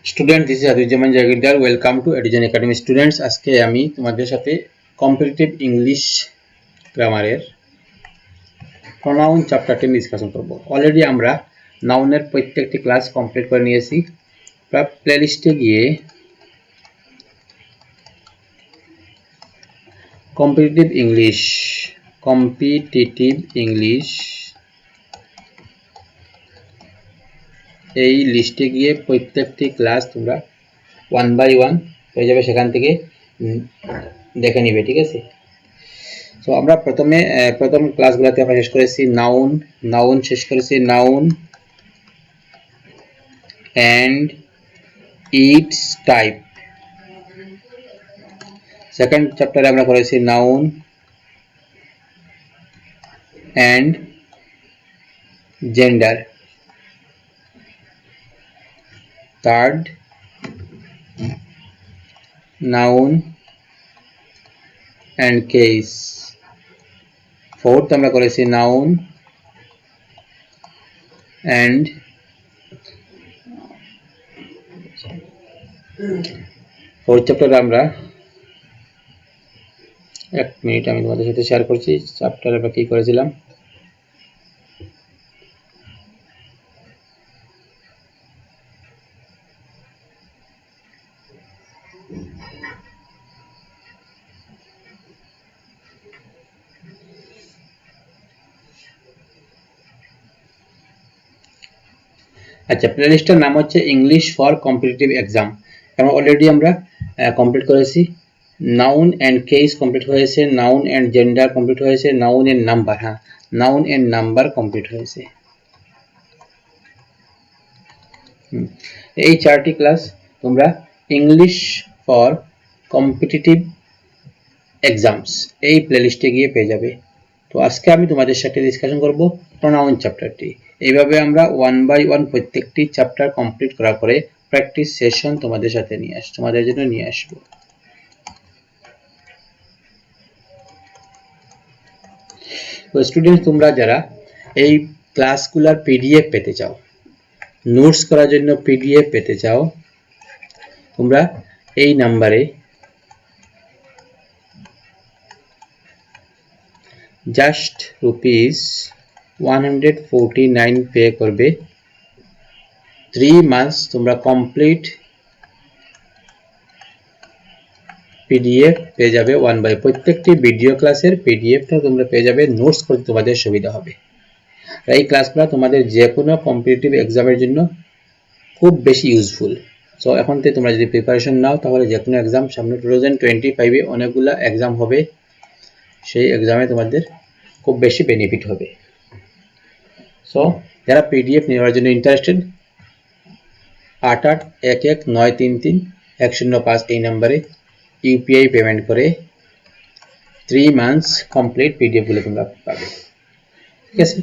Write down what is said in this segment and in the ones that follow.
Student, this is Adizzaman Jagirdar. Welcome to Eduzone Academy students. আজকে আমি তোমাদের সাথে কম্পিটিটিভ ইংলিশ গ্রামারের প্রোনাউন চ্যাপ্টারটি ডিসকাশন করব। অলরেডি আমরা নাউনের প্রত্যেকটি ক্লাস কমপ্লিট করে নিয়েছি। প্লেলিস্টে গিয়ে কম্পিটিটিভ ইংলিশ এই লিস্টে গিয়ে প্রত্যেকটি ক্লাস তোমরা 1 বাই 1 হয়ে যাবে, সেখান থেকে দেখে নিবে, ঠিক আছে? তো আমরা প্রথম ক্লাসগুলোতে আমরা শেষ করেছি নাউন শেষ করেছি, noun and it's type. Second চ্যাপ্টারে আমরা করেছি noun and gender. Third, noun and case. Fourth আমরা করেছি নাউন অ্যান্ড ফোর্থ চ্যাপ্টারে আমরা এক মিনিট আমি তোমাদের সাথে শেয়ার করছি চ্যাপ্টারে আমরা কি করেছিলাম। আচ্ছা, প্লেলিস্টের নাম হচ্ছে ইংলিশ ফর কম্পিটিটিভ এক্সাম। এবং অলরেডি আমরা কমপ্লিট করেছি। নাউন অ্যান্ড কেস কমপ্লিট হয়েছে, নাউন অ্যান্ড জেন্ডার কমপ্লিট হয়েছে, noun and number, noun and number complete হয়েছে। এই চারটি ক্লাস তোমরা ইংলিশ ফর কম্পিটিটিভ এক্সামস এই প্লেলিস্টে গিয়ে পেয়ে যাবে। তো আজকে আমি তোমাদের সাথে ডিসকাশন করব প্রোনাউন চ্যাপ্টারটি। এইভাবে আমরা 1 বাই 1 প্রত্যেকটি চ্যাপ্টার কমপ্লিট করার পরে প্র্যাকটিস সেশন তোমাদের জন্য নিয়ে আসবো। তো স্টুডেন্ট, তোমরা যারা এই ক্লাসগুলোর পিডিএফ পেতে চাও, নোটস করার জন্য পিডিএফ পেতে চাও, তোমরা এই নাম্বারে জাস্ট ₹149 পে করবে। 3 মান্থস তোমরা কমপ্লিট পিডিএফ পেয়ে যাবে। 1 বাই প্রত্যেকটি ভিডিও ক্লাসের পিডিএফটা তোমরা পেয়ে যাবে। নোটস করতে তোমাদের সুবিধা হবে। এই ক্লাসগুলো তোমাদের যে কোনো কম্পিটিটিভ এক্সামের জন্য খুব বেশি ইউজফুল। সো এখন থেকে তোমরা যদি প্রিপারেশন নাও, তাহলে যে কোনো এক্সাম সামনে 2025-এ অনেকগুলো এক্সাম হবে, সেই এক্সামে তোমাদের খুব বেশি বেনিফিট হবে। সো যারা পিডিএফ নেওয়ার জন্য ইন্টারেস্টেড, 8811933105 এই নাম্বারে ইউপিআই পেমেন্ট করে 3 মান্থস কমপ্লিট পিডিএফ গুলো তোমরা পাবে, ঠিক আছে?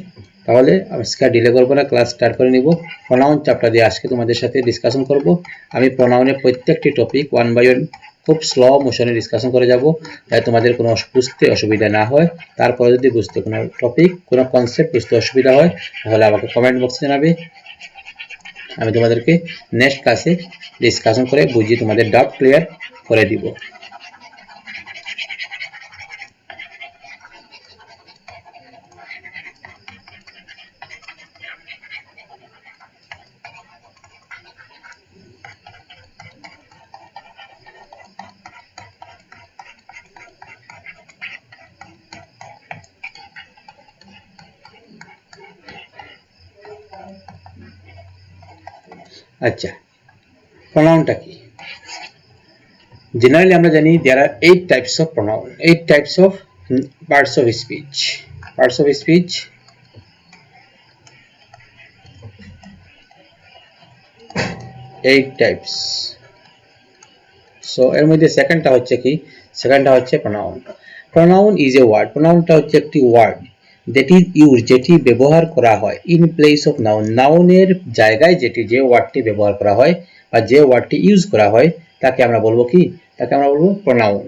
তাহলে আজকে ডিলে করবো না, ক্লাস স্টার্ট করে নিব। প্রোনাউন চ্যাপ্টার দিয়ে আজকে তোমাদের সাথে ডিসকাশন করব। আমি প্রোনাউনের প্রত্যেকটি টপিক 1 বাই 1 খুব স্লো মোশনে ডিসকাশন করে যাব, যাতে তোমাদের কোনো বুঝতে অসুবিধা না হয়। তারপরে যদি বুঝতে কোনো টপিক, কোনো কনসেপ্ট বুঝতে অসুবিধা হয়, তাহলে আমাকে কমেন্ট বক্সে জানাবে। আমি তোমাদেরকে নেক্সট ক্লাসে ডিসকাশন করে বুঝিয়ে তোমাদের ডাউট ক্লিয়ার করে দিব। আচ্ছা, প্রোনাউনটা কি? জেনারেলি আমরা জানি there are 8 types of pronoun, 8 types of parts of speech. 8 types. So এর মধ্যে সেকেন্ডটা হচ্ছে কি? সেকেন্ডটা হচ্ছে pronoun. Pronoun is a word. প্রোনাউনটা হচ্ছে একটি ওয়ার্ড that is used, যেটি ব্যবহার করা হয় in place of noun, নাউনের জায়গায় যে ওয়ার্ডটি ব্যবহার করা হয় বা যে ওয়ার্ডটি ইউজ করা হয়, তাকে আমরা বলবো কি? তাকে আমরা বলবো pronoun.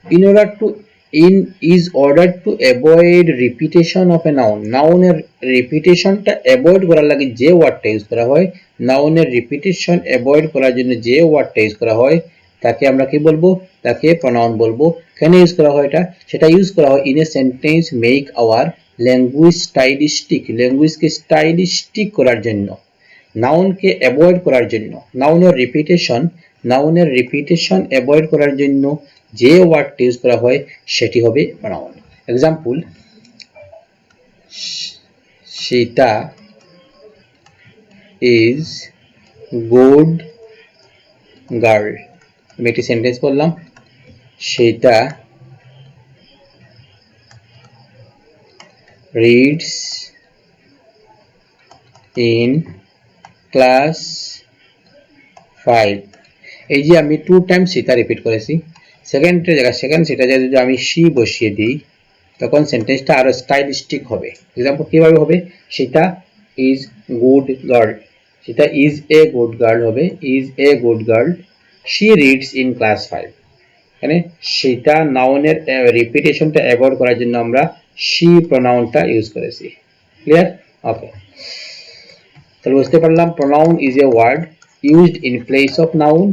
In order to in is ordered to avoid repetition of a noun. নাউনের রিপিটেশনটা অ্যাভয়েড করার লাগে যে ওয়ার্ডটা ইউজ করা হয়, নাউনের রিপিটেশন অ্যাভয়েড করার জন্য যে ওয়ার্ডটা ইউজ করা হয় তাকে আমরা কি বলবো? তাকে প্রনাউন বলবো। কেন ইউজ করা হয় এটা? সেটা ইউজ করা হয় in a sentence make our language stylistic, ল্যাঙ্গুয়েজকে স্টাইলিস্টিক করার জন্য, নাউনকে অ্যাভয়েড করার জন্য, নাউনের রিপিটেশন অ্যাভয়েড করার জন্য যে ওয়ার্ডটা ইউজ করা হয় সেটি হবে pronoun. Example, Sita is good girl. আমি একটি সেন্টেন্স বললাম, সীতা রিডস ইন ক্লাস 5। এই যে আমি 2 টাইম সীতা রিপিট করেছি, সেকেন্ডের জায়গায় সেকেন্ড সীতা যদি আমি শি বসিয়ে দিই তখন সেন্টেন্সটা আরো স্টাইলিস্টিক হবে। এক্সাম্পল কিভাবে হবে? Sita is good girl, Sita is a good girl হবে is a good girl, she reads in class 5। এখানে সীতা নাউনের রিপিটেশনটা অ্যাভয়েড করার জন্য আমরা শি প্রনাউনটা ইউজ করেছি। ক্লিয়ার? ওকে, তাহলে বুঝতে পারলাম pronoun is a word used in place of noun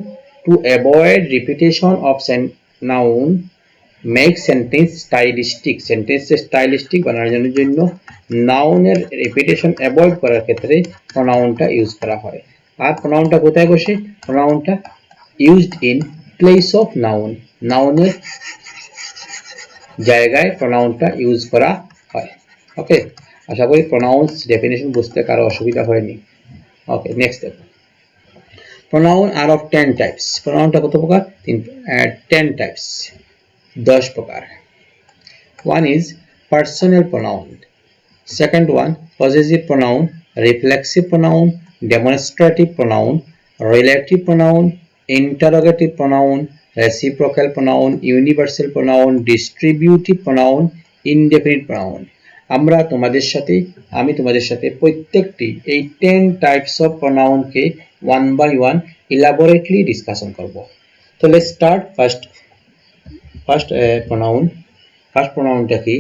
to avoid repetition of noun, make sentence stylistic, sentence stylistic বানানোর জন্য নাউনের রিপিটেশন অ্যাভয়েড করার ক্ষেত্রে প্রনাউনটা ইউজ করা হয়। আর প্রনাউনটা কোথায় বসে? প্রনাউনটা used in place of noun, নাউনের জায়গায় প্রনাউনটা ইউজ করা হয়। ওকে, আশা করি প্রনাউন্স ডেফিনেশন বুঝতে কারো অসুবিধা হয়নি। ওকে, নেক্সট দেখো, pronoun are of 10 types. pronounটা কত প্রকার? 10 types, 10 প্রকার। One is personal pronoun, second one possessive pronoun, reflexive pronoun, demonstrative pronoun, relative pronoun, interrogative pronoun, reciprocal pronoun, universal pronoun, distributive pronoun, indefinite pronoun। আমি তোমাদের সাথে প্রত্যেকটি এই 10 টাইপস অফ প্রনাউনকে one by one elaborately discussion করব। তো let's start first pronoun. First প্রনাউনটা কি?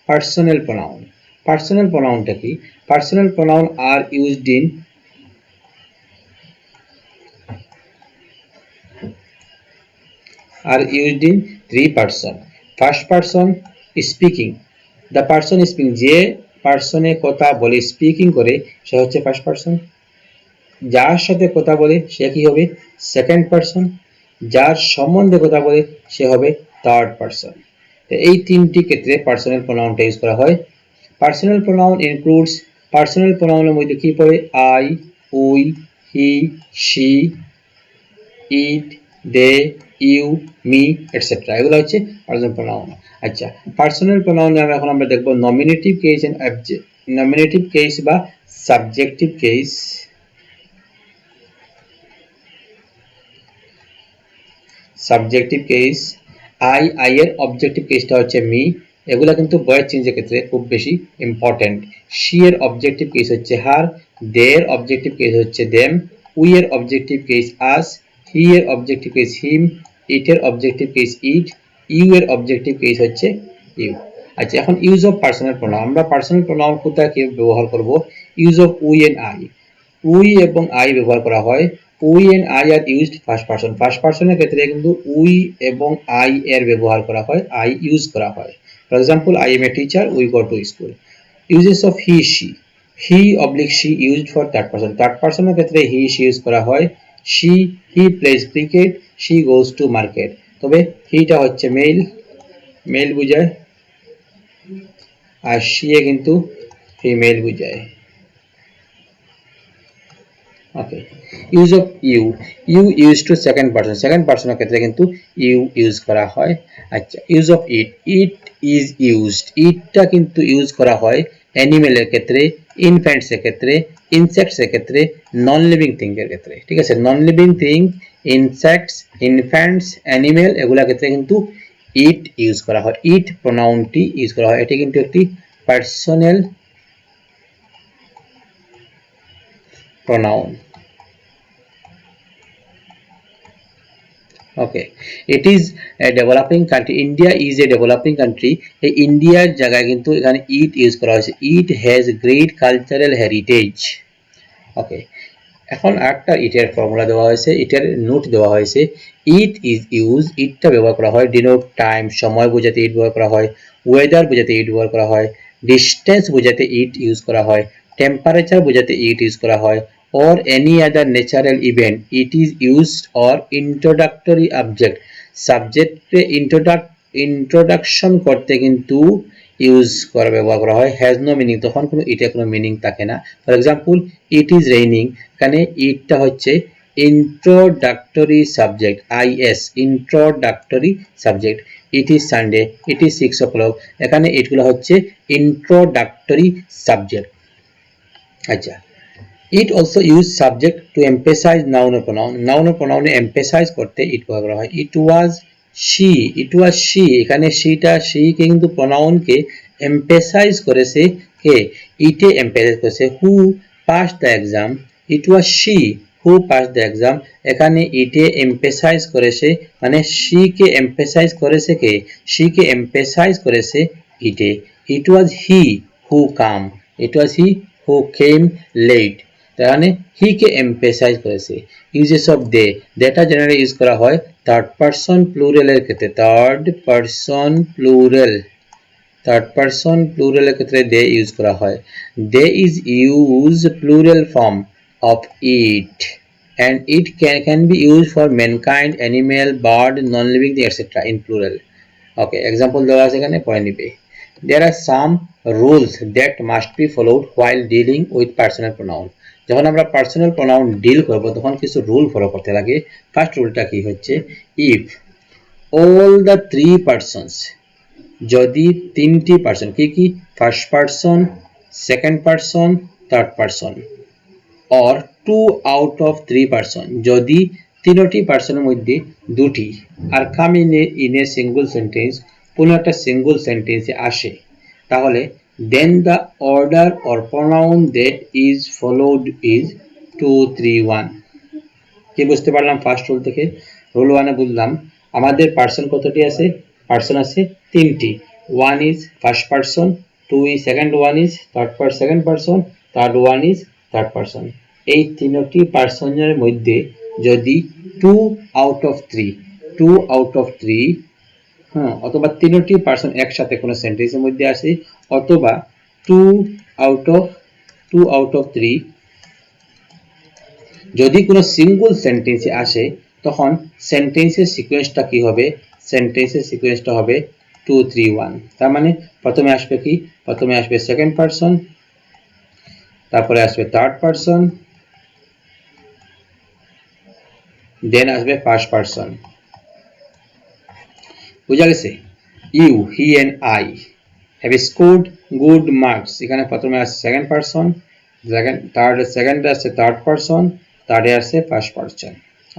Personal pronoun. পার্সোনাল প্রনাউনটা কি? Personal pronoun are used in three person. First person speaking, the person speaking, যে পার্সনে কথা বলে স্পিকিং করে সে হচ্ছে ফার্স্ট পার্সন। যার সাথে কথা বলে সে কি হবে? Second person. যার সম্বন্ধে কথা বলে সে হবে থার্ড পার্সন। এই তিনটি ক্ষেত্রে পার্সোনাল প্রোনাউনটা ইউজ করা হয়। পার্সোনাল প্রোনাউন ইনক্লুডস, পার্সোনাল প্রোনাউনের মধ্যে কি পড়ে? I, we, he, she, it, they, you, me et cetera, এগুলো হচ্ছে পার্সোনাল প্রোনাউন। আচ্ছা, পার্সোনাল প্রোনাউন এখন আমরা দেখব nominative case and object, nominative case বা subjective case. Subjective case, I এর অবজেক্টিভ কেসটা হচ্ছে মি, এগুলা কিন্তু ভয়েস চেঞ্জের ক্ষেত্রে খুব বেশি ইম্পর্টেন্ট। শি এর অবজেক্টিভ কেস হচ্ছে হার, দে এর অবজেক্টিভ কেস হচ্ছে দেম, উই এর অবজেক্টিভ কেস আস, হি এর অবজেক্টিভ কেস হিম, ইট এর অবজেক্টিভ কেস ইট, ইউ এর অবজেক্টিভ কেস হচ্ছে ইউ। আচ্ছা, এখন ইউজ অফ পার্সোনাল প্রোনাউন। আমরা পার্সোনাল প্রোনাউন কোথায় কি ব্যবহার করব? Use of we and I. We এবং আই ব্যবহার করা হয়। We and I are used first person. First পারসনের ক্ষেত্রে কিন্তু উই এবং আই এর ব্যবহার করা হয়, আই ইউজ করা হয়। For example, I am a teacher, we go to school. Uses of he she, he oblique she used for third person. Third পারসনের ক্ষেত্রে হি শি ইউজ করা হয়। He plays cricket, she goes to market. তবে হিটা হচ্ছে mail, mail বুঝায়, আর she এ কিন্তু female বুঝায়। Okay, use of you, you use to second person, second পারসনের ক্ষেত্রে কিন্তু ইউ ইউজ করা হয়। আচ্ছা, use of it, it is used, ইটটা কিন্তু ইউজ করা হয় অ্যানিমেলের ক্ষেত্রে, ইনফ্যান্টসের ক্ষেত্রে, ইনসেক্টসের ক্ষেত্রে, নন লিভিং থিং এর ক্ষেত্রে। ঠিক আছে, non living thing, insects, infants, animal, এগুলোর ক্ষেত্রে কিন্তু ইট ইউজ করা হয়, ইট প্রোনাউনটি ইউজ করা হয়। এটি কিন্তু একটি personal pronoun. Okay, it is a developing country, India is a developing country. এই ইন্ডিয়ার জায়গায় কিন্তু এখানে ইট ইউজ করা হয়েছে, it has great cultural heritage. Okay, এখন আরেকটা ইটের ফর্মুলা দেওয়া হয়েছে, ইটের নোট দেওয়া হয়েছে। ইট ইজ ইউজ, ইটটা ব্যবহার করা হয় ডিনোট টাইম, সময় বোঝাতে ইট ব্যবহার করা হয়, ওয়েদার বোঝাতে ইট ব্যবহার করা হয়, ডিস্টেন্স বোঝাতে ইট ইউজ করা হয়, টেম্পারেচার বোঝাতে ইট ইউজ করা হয়, or any other natural event it is used, or introductory object সাবজেক্টে ইন্ট্রোডাকশন করতে কিন্তু ইউজ করা ব্যবহার করা হয়। হ্যাজ নো মিনিং, তখন কোনো ইটে কোনো মিনিং থাকে না। For example it is raining, এখানে ইটটা হচ্ছে introductory subject, is introductory subject. It is Sunday, it is 6 o'clock, এখানে ইটগুলো হচ্ছে ইন্ট্রোডাক্টরি সাবজেক্ট। আচ্ছা, it also use subject to emphasize noun or pronoun, noun or pronoun A emphasize করতে it ব্যবহার করা হয়। it was she, it was she, এখানে sheটা she কে কিন্তু pronoun কে emphasize করেছে, কে it এ emphasize করেছে। who passed the exam, it was she who passed the exam, এখানে it A emphasize করেছে, মানে she কে emphasize করেছে, কে she কে emphasize করেছে it A. it was he who came, it was he who came late, তাহলে he কে emphasize করেছে। Uses of they, দেটা generally use করা হয় থার্ড পারসন প্লুরালের ক্ষেত্রে, থার্ড পারসন প্লুরালের ক্ষেত্রে দে ইউজ করা হয়। They is use plural form of it, and it can be used for mankind, animal, bird, non-living thing, etc. in plural. Okay, example দেওয়া আছে এখানে, পড়ে নিবে। There are some rules that must be followed while dealing with personal pronoun. যখন আমরা personal pronoun deal করব তখন কিছু রুল ফলো করতে লাগে। ফার্স্ট রুলটা কি হচ্ছে, if all the three persons, যদি তিনটি পারসন, কি কি, first person, second person, third person, or two out of three person, যদি তিনটি পারসনের মধ্যে দুটি, are come in a single sentence, কোনো একটা সিঙ্গল সেন্টেন্সে আসে, তাহলে then the order or pronoun that is followed is 2 3 1। কি বুঝতে পারলাম ফার্স্ট রুল থেকে? রুল 1 এ বুঝলাম আমাদের পারসন কতটি আছে, পারসন আছে তিনটি। 1 is first person, 2 is second one is second person, third one is third person। এই তিনটি পারসনের মধ্যে যদি 2 out of 3 অথবা তিনটি পারসন একসাথে কোনো সেন্টেন্সের মধ্যে আসে, অথবা 2 out of 3 যদি কোনো সিঙ্গল সেন্টেন্সে আসে, তখন সেন্টেন্সের সিকোয়েন্সটা কি হবে, সেন্টেন্সের সিকোয়েন্সটা হবে 2 3 1। তার মানে প্রথমে আসবে কি, প্রথমে আসবে সেকেন্ড পারসন, তারপরে আসবে থার্ড পারসন, দেন আসবে ফার্স্ট পারসন। বুঝা গেছে? You, he and I have scored good marks, এখানে প্রথমে আসছে সেকেন্ড পারসন, সেকেন্ড আসছে থার্ড পারসন, থার্ডে আসছে ফার্স্ট পারসন।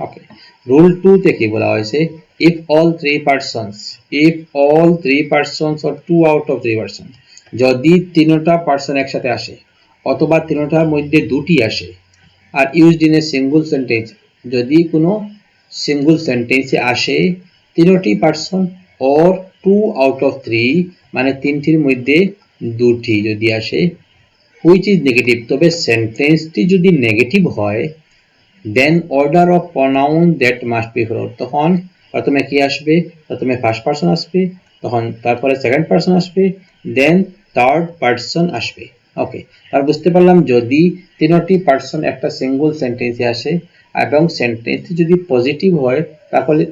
ওকে, রুল 2 তে কি বলা হয়েছে, if all three persons or 2 out of 3 person, যদি তিনটা পারসন একসাথে আসে অথবা তিনটার মধ্যে দুটি আসে, আর used in a single sentence, যদি কোনো সিঙ্গল সেন্টেন্সে আসে তিনটি পারসন or 2 out of 3, মানে তিনটির মধ্যে দুটি যদি আসে, which is নেগেটিভ, তবে সেন্টেন্সটি যদি নেগেটিভ হয়, then order of pronoun that must be followed, তখন প্রথমে কি আসবে, প্রথমে ফার্স্ট পারসন আসবে, তখন তারপরে সেকেন্ড পারসন আসবে, দেন থার্ড পারসন আসবে। ওকে, আর বুঝতে পারলাম যদি তিনটি পারসন একটা সিঙ্গল সেন্টেন্সে আসে এবং সেন্টেন্সটি যদি পজিটিভ হয়,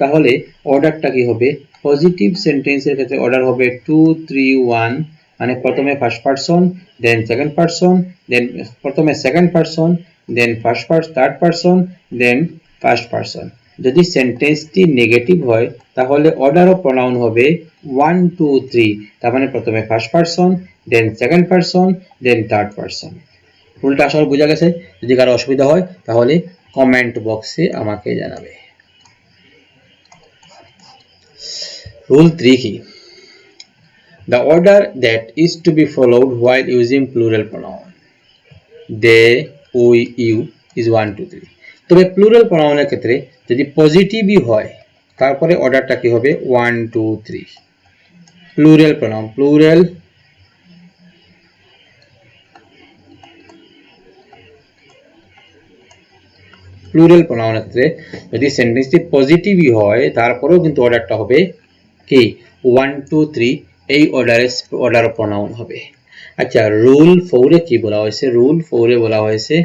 তাহলে অর্ডারটা কি হবে, পজিটিভ সেন্টেন্সের ক্ষেত্রে অর্ডার হবে 2 3 1, মানে প্রথমে first person, then second person, then প্রথমে second person, then third person, then first person. যদি সেন্টেন্সটি নেগেটিভ হয় তাহলে অর্ডার অফ প্রোনাউন হবে 1 2 3, তার মানে প্রথমে first person, then second person, then third person. রুলটা আসলে বোঝা গেছে? যদি কারো অসুবিধা হয় তাহলে কমেন্ট বক্সে আমাকে জানাবে। রুল 3 কি? The order that is to be followed while using plural pronoun, they, we, you is 1 2 3। তবে প্লুরাল প্রোনাউনের ক্ষেত্রে যদি পজিটিভই হয় তারপরে অর্ডারটা কি হবে 1 2 3 প্লুরাল প্রোনাউন প্লুরাল প্রোনাউনের ক্ষেত্রে যদি সেন্টেন্সটি পজিটিভই হয় তারপরেও কিন্তু অর্ডারটা হবে কি 1 2 3 এই অর্ডার প্রোনাউন হবে। আচ্ছা রুল 4 এ কি বলা হয়েছে? রুল 4 এ বলা হয়েছে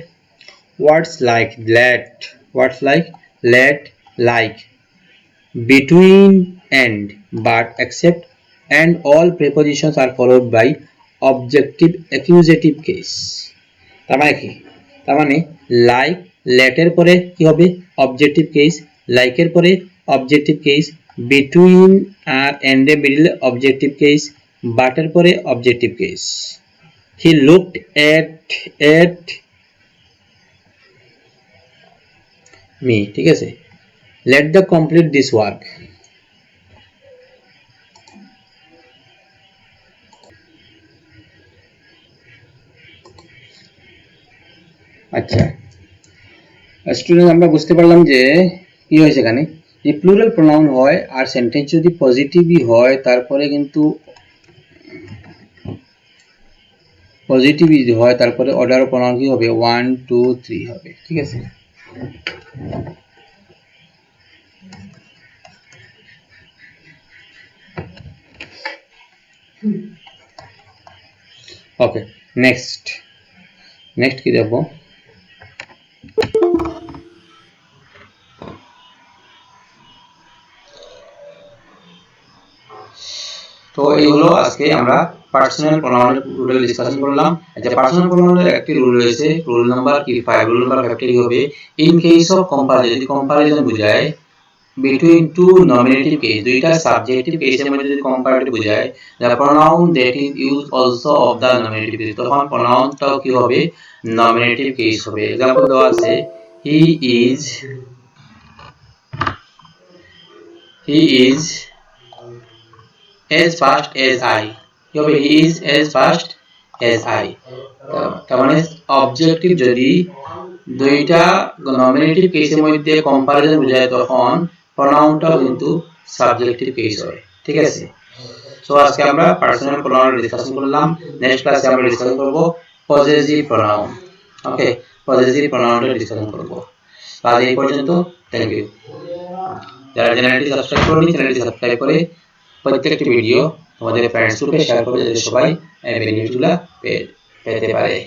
words like let like between and but except and all prepositions are followed by objective accusative case। তার মানে কি? তার মানে লাইক লেটের পরে কি হবে অবজেক্টিভ কেস, লাইকের পরে অবজেক্টিভ কেস, বিটুইন আর এন্ড এর মিডলে অবজেক্টিভ কেস, বাটের পরে objective case. He looked at me, ঠিক আছে। Let the complete this work. আচ্ছা স্টুডেন্ট আমরা বুঝতে পারলাম যে কি হয়েছে এখানে, যে প্লুরাল প্রোনাউন হয় আর সেন্টেন্স যদি পজিটিভই হয় তারপরে কিন্তু পজিটিভই হয় তারপরে অর্ডার প্রোনাউন কি হবে 1 2 3 হবে, ঠিক আছে। ওকে নেক্সট কি দেখবো, তো এই হলো আজকে আমরা পার্সোনাল প্রোনাউনের রুল ডিসকাশন করলাম। আচ্ছা পার্সোনাল প্রোনাউনের একটি রুল রয়েছে, রুল নাম্বার কি 5, রুল নাম্বার 5 টি হবে ইন কেস অফ কম্পারিজন, যদি কম্পারিজন বোঝায় between two nominative case, দুইটা সাবজেক্টিভ কেসের মধ্যে যদি কম্পারেটিভ বোঝায়, the pronoun that is used also of the nominative case, তখন প্রোনাউনটাও কি হবে নমিনেটিভ কেস হবে। एग्जांपल দেওয়া আছে he is as fast as I, কি হবে he is as fast as I। তার মানে অবজেক্টিভ যদি দুইটা নমিনেটিভ কেসের মধ্যে কম্পারিজন বোঝায় তখন প্রোনাউনটাও কিন্তু সাবজেক্টিভ কেস হয়, ঠিক আছে। সো আজকে আমরা পার্সোনাল প্রোনাউন ডিসকাশন করলাম। নেক্সট ক্লাসে আমরা ডিসকাশন করব পজেসিভ প্রোনাউন। ওকে পজেসিভ প্রোনাউনটা ডিসকাশন করব। আজ এই পর্যন্ত, থ্যাংক ইউ। যারা চ্যানেলটি সাবস্ক্রাইব করেনি চ্যানেলটি সাবস্ক্রাইব করে প্রত্যেকটি ভিডিও তোমাদের ফ্রেন্ডস গ্রুপে শেয়ার করবে যাতে সবাই এই বেনিফিটগুলো পেতে পারে।